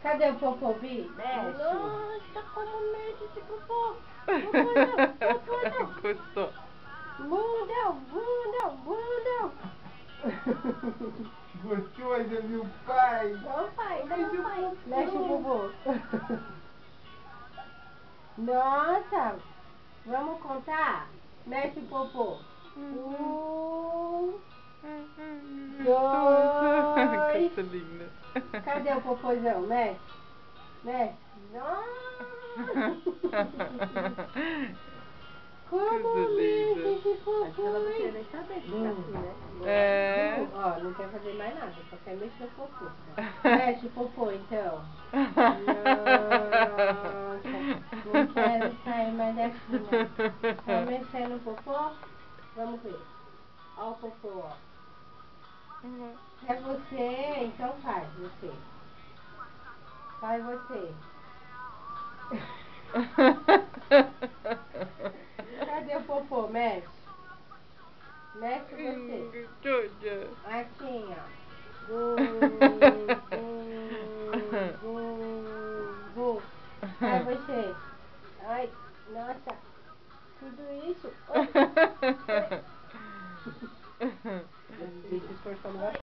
Cadê o popô, Bi? Mexe. Nossa, como mexe esse popô. Popô não, popô não. Gostou. Bunda. Gostoso, meu pai. Não, pai, não, pai. Mexe o popô. Nossa, vamos contar? Mexe o popô. 1, 2. Coisa linda. Cadê o popôzão? Mexe. Nossa. Como mexe esse popô? Ela não quer nem saber que tá assim, né? É. Ó, não quer fazer mais nada, só quer mexer o popô. Mexe o popô, então. Nossa, não quero sair mais daqui, né? Tá mexendo o popô? Vamos ver. Ó o popô, ó. É você, então faz, você. Faz você. Cadê o popô? Mexe. Mexe você. Aqui, ó. Bum. Vai você. Ai, nossa. Tudo isso. Oi. Deixa esforçando bastante.